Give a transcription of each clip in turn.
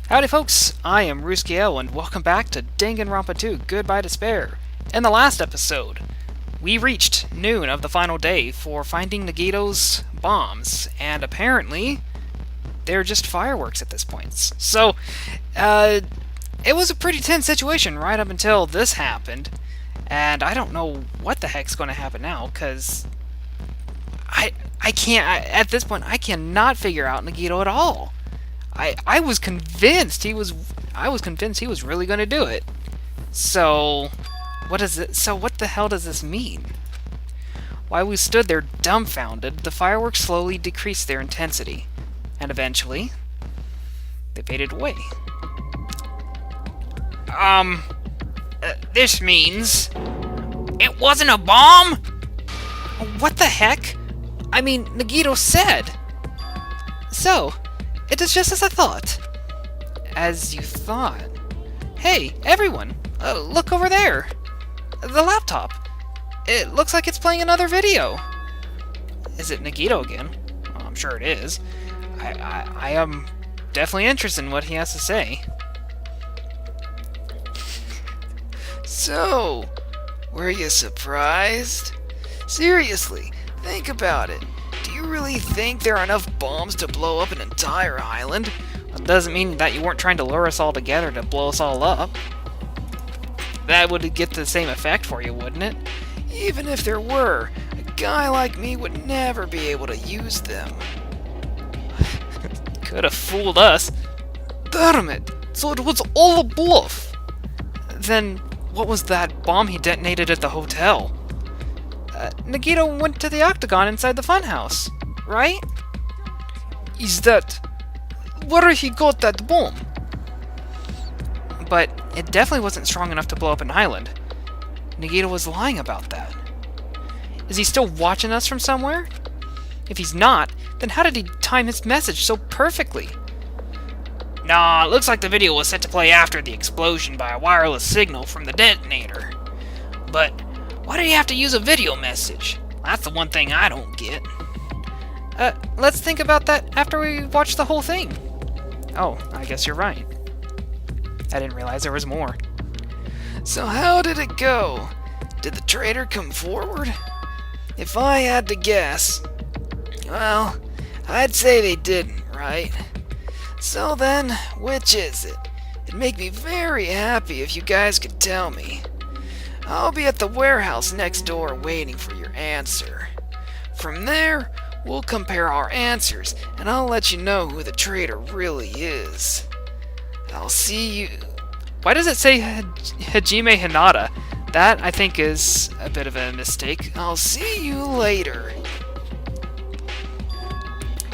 Howdy folks, I am Ruzkiel and welcome back to Danganronpa 2 Goodbye Despair. In the last episode, we reached noon of the final day for finding Nagito's bombs, and apparently, they're just fireworks at this point. So, it was a pretty tense situation right up until this happened, and I don't know what the heck's going to happen now, because at this point, I cannot figure out Nagito at all. I was convinced he was really going to do it. So, what the hell does this mean? While we stood there dumbfounded, the fireworks slowly decreased their intensity, and eventually, they faded away. This means it wasn't a bomb? What the heck? I mean, Nagito said. So, it is just as I thought. As you thought? Hey, everyone! Look over there! The laptop! It looks like it's playing another video! Is it Nagito again? Well, I'm sure it is. I am definitely interested in what he has to say. So, were you surprised? Seriously, think about it. Do you really think there are enough bombs to blow up an entire island? It doesn't mean that you weren't trying to lure us all together to blow us all up. That would get the same effect for you, wouldn't it? Even if there were, a guy like me would never be able to use them. Could have fooled us. Damn it! So it was all a bluff! Then, what was that bomb he detonated at the hotel? Nagito went to the octagon inside the funhouse, right? Is that where he got that bomb? But it definitely wasn't strong enough to blow up an island. Nagito was lying about that. Is he still watching us from somewhere? If he's not, then how did he time his message so perfectly? Nah, it looks like the video was set to play after the explosion by a wireless signal from the detonator. But why did he have to use a video message? That's the one thing I don't get. Let's think about that after we watch the whole thing. Oh, I guess you're right. I didn't realize there was more. So how did it go? Did the traitor come forward? If I had to guess, well, I'd say they didn't, right? So then, which is it? It'd make me very happy if you guys could tell me. I'll be at the warehouse next door waiting for your answer. From there, we'll compare our answers, and I'll let you know who the traitor really is. I'll see you... Why does it say Hajime Hinata? That, I think, is a bit of a mistake. I'll see you later.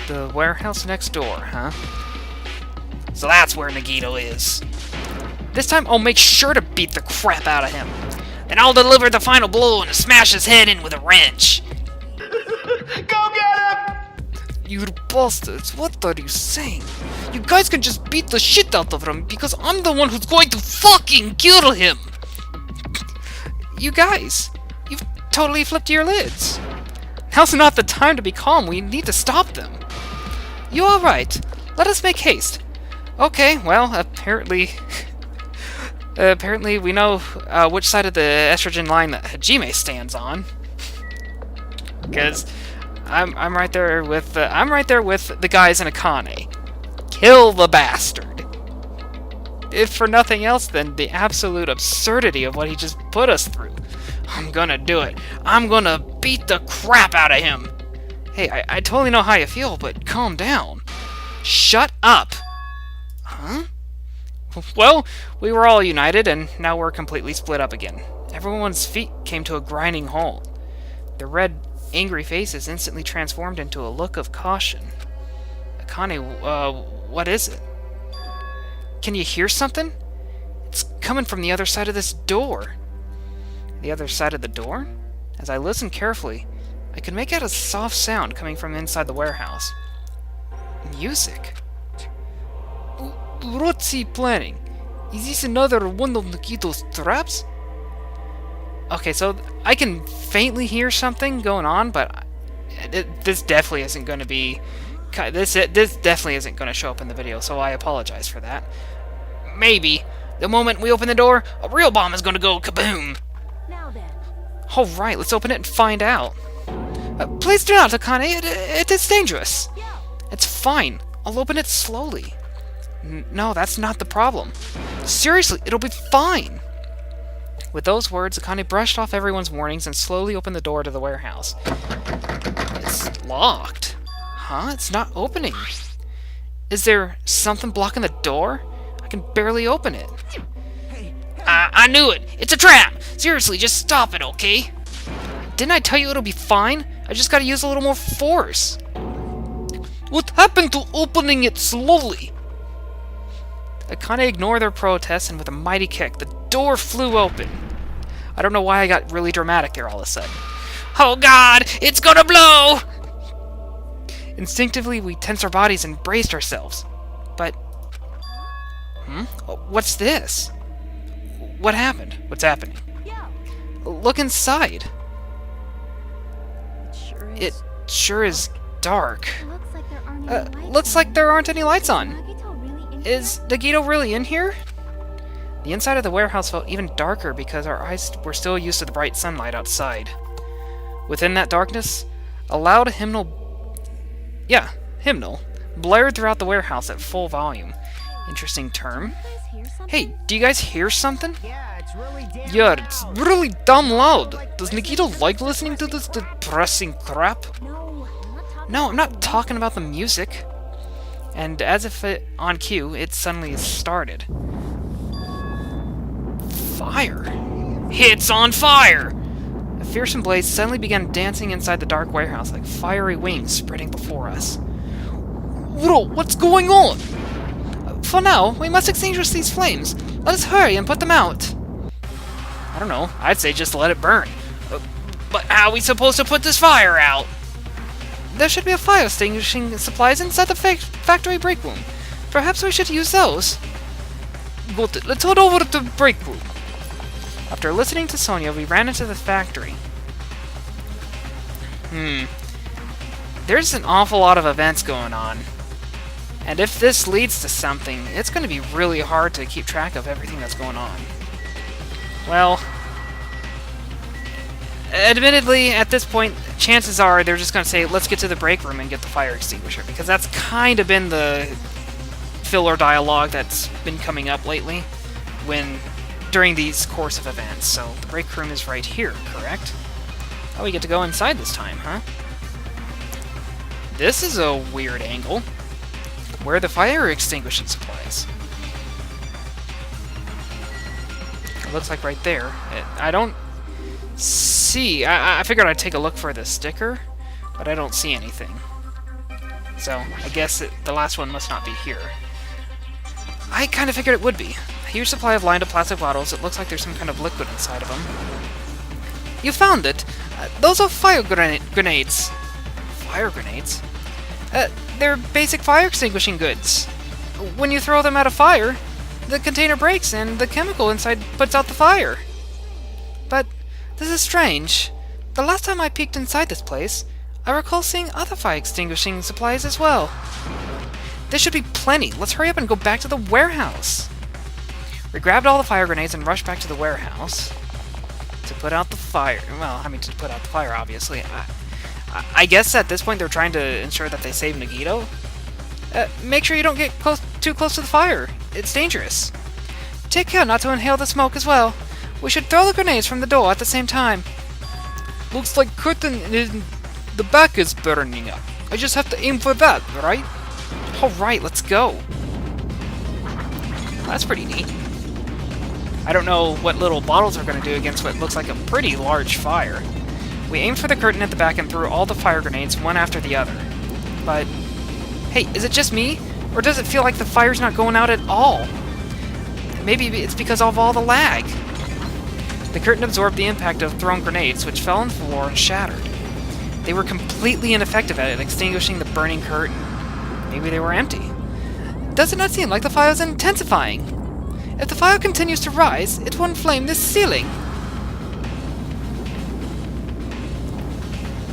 The warehouse next door, huh? So that's where Nagito is. This time, I'll make sure to beat the crap out of him. Then I'll deliver the final blow and smash his head in with a wrench. Go get him! You bastards, what are you saying? You guys can just beat the shit out of him because I'm the one who's going to fucking kill him! You guys, you've totally flipped your lids. Now's not the time to be calm, we need to stop them. You alright? Let us make haste. Okay, well, apparently we know which side of the estrogen line that Hajime stands on. Because I'm right there with the guys in Akane. Kill the bastard. If for nothing else, then the absolute absurdity of what he just put us through. I'm gonna do it. I'm gonna beat the crap out of him. Hey, I totally know how you feel, but calm down. Shut up. Huh? Well, we were all united, and now we're completely split up again. Everyone's feet came to a grinding halt. The red, angry faces instantly transformed into a look of caution. Akane, what is it? Can you hear something? It's coming from the other side of this door. The other side of the door? As I listened carefully, I could make out a soft sound coming from inside the warehouse. Music. What's he planning? Is this another one of Nagito's traps? Okay, so I can faintly hear something going on, but this definitely isn't going to be This definitely isn't going to show up in the video, so I apologize for that. Maybe. The moment we open the door, a real bomb is going to go kaboom! Now then. Alright, let's open it and find out. Please do not, Akane. It is dangerous. Yo. It's fine. I'll open it slowly. No, that's not the problem. Seriously, it'll be fine. With those words, Akane brushed off everyone's warnings and slowly opened the door to the warehouse. It's locked. Huh? It's not opening. Is there something blocking the door? I can barely open it. I knew it! It's a trap! Seriously, just stop it, okay? Didn't I tell you it'll be fine? I just gotta use a little more force. What happened to opening it slowly? Akane ignored their protests, and with a mighty kick, the door flew open. I don't know why I got really dramatic there all of a sudden. Oh god! It's gonna blow! Instinctively, we tensed our bodies and braced ourselves. But... What's this? What happened? What's happening? Yo. Look inside. It It sure is dark. looks like there aren't any lights Looks like there aren't any lights on. Nagito really in Is Nagito really in here? The inside of the warehouse felt even darker because our eyes were still used to the bright sunlight outside. Within that darkness, a loud hymnal blared throughout the warehouse at full volume. Interesting term. there? You guys hear something? Hey, do you guys hear something? Yeah, it's really damn Yeah, it's loud. really damn loud. Does Nagito like listening to this depressing crap? No, I'm not talking No, I'm not talking about the music. And as if on cue, it suddenly started. Fire! It's on fire! A fearsome blaze suddenly began dancing inside the dark warehouse like fiery wings spreading before us. Bro, what's going on? For now, we must extinguish these flames. Let us hurry and put them out. I don't know. I'd say just let it burn. But how are we supposed to put this fire out? There should be a fire extinguishing supplies inside the factory break room. Perhaps we should use those. Good. Let's head over to the break room. After listening to Sonia, we ran into the factory. There's an awful lot of events going on. And if this leads to something, it's going to be really hard to keep track of everything that's going on. Well, admittedly, at this point, chances are they're just going to say, let's get to the break room and get the fire extinguisher, because that's kind of been the filler dialogue that's been coming up lately during these course of events. So the break room is right here, correct? Oh, we get to go inside this time, huh? This is a weird angle. Where are the fire extinguishing supplies? It looks like right there. I don't see... I figured I'd take a look for the sticker, but I don't see anything. So, I guess the last one must not be here. I kind of figured it would be. A huge supply of lined-up plastic bottles. It looks like there's some kind of liquid inside of them. You found it! Those are fire grenades. Fire grenades? They're basic fire extinguishing goods. When you throw them at a fire, the container breaks and the chemical inside puts out the fire. But this is strange. The last time I peeked inside this place, I recall seeing other fire extinguishing supplies as well. There should be plenty. Let's hurry up and go back to the warehouse. We grabbed all the fire grenades and rushed back to the warehouse to put out the fire. Well, I mean, to put out the fire, obviously. I guess at this point they're trying to ensure that they save Nagito. Make sure you don't get too close to the fire. It's dangerous. Take care not to inhale the smoke as well. We should throw the grenades from the door at the same time. Looks like curtain in the back is burning up. I just have to aim for that, right? Alright, let's go. That's pretty neat. I don't know what little bottles are going to do against what looks like a pretty large fire. We aimed for the curtain at the back and threw all the fire grenades one after the other. But, hey, is it just me? Or does it feel like the fire's not going out at all? Maybe it's because of all the lag. The curtain absorbed the impact of thrown grenades, which fell on the floor and shattered. They were completely ineffective at extinguishing the burning curtain. Maybe they were empty. Does it not seem like the fire is intensifying? If the fire continues to rise, it will inflame this ceiling.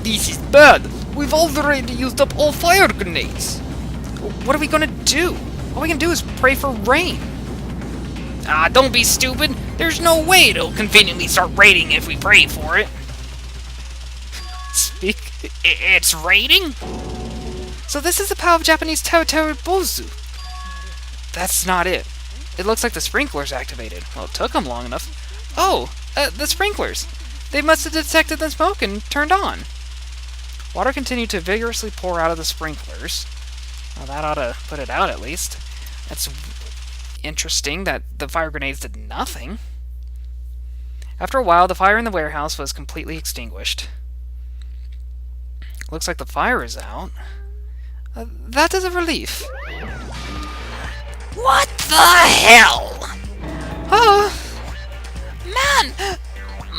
This is bad! We've already used up all fire grenades. What are we gonna do? All we can do is pray for rain. Ah, don't be stupid. There's no way it'll conveniently start raining if we pray for it. It's raining? So this is the power of Japanese Bozu. That's not it. It looks like the sprinklers activated. Well, it took them long enough. Oh, the sprinklers. They must have detected the smoke and turned on. Water continued to vigorously pour out of the sprinklers. Well, that ought to put it out at least. That's interesting that the fire grenades did nothing. After a while, the fire in the warehouse was completely extinguished. Looks like the fire is out. That is a relief. What the hell? Man,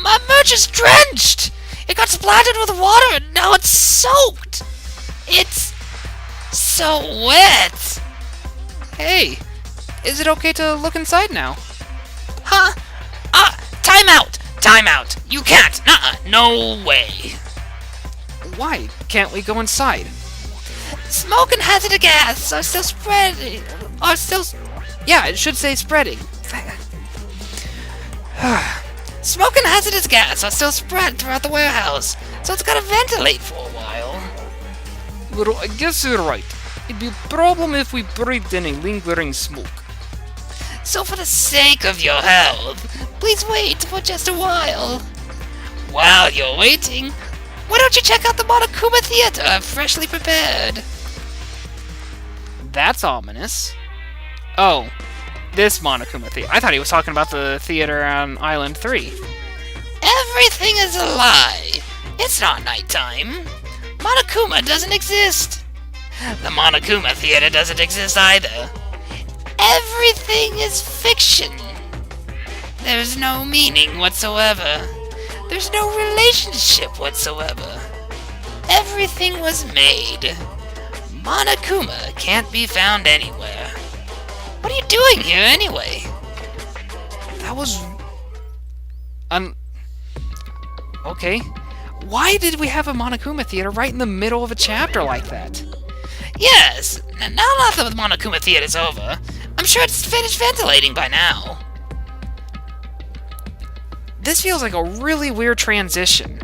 my merch is drenched! It got splattered with water and now it's soaked! It's so wet! Hey, is it okay to look inside now? Huh? Time out! Time out! You can't! Nuh-uh, no way! Why can't we go inside? Smoke and hazardous gas are still spreading. Yeah, it should say spreading. Smoke and hazardous gas are still spread throughout the warehouse, so it's gotta ventilate for a while. Well, I guess you're right. It'd be a problem if we breathed in a lingering smoke. So for the sake of your health, please wait for just a while. While you're waiting, why don't you check out the Monokuma Theater, freshly prepared? That's ominous. Oh, this Monokuma Theater. I thought he was talking about the theater on Island 3. Everything is a lie. It's not nighttime. Monokuma doesn't exist. The Monokuma Theater doesn't exist either. Everything is fiction. There's no meaning whatsoever. There's no relationship whatsoever. Everything was made. Monokuma can't be found anywhere. What are you doing here anyway? That was... Okay. Why did we have a Monokuma Theater right in the middle of a chapter like that? Yes, now that the Monokuma Theater's over, I'm sure it's finished ventilating by now. This feels like a really weird transition.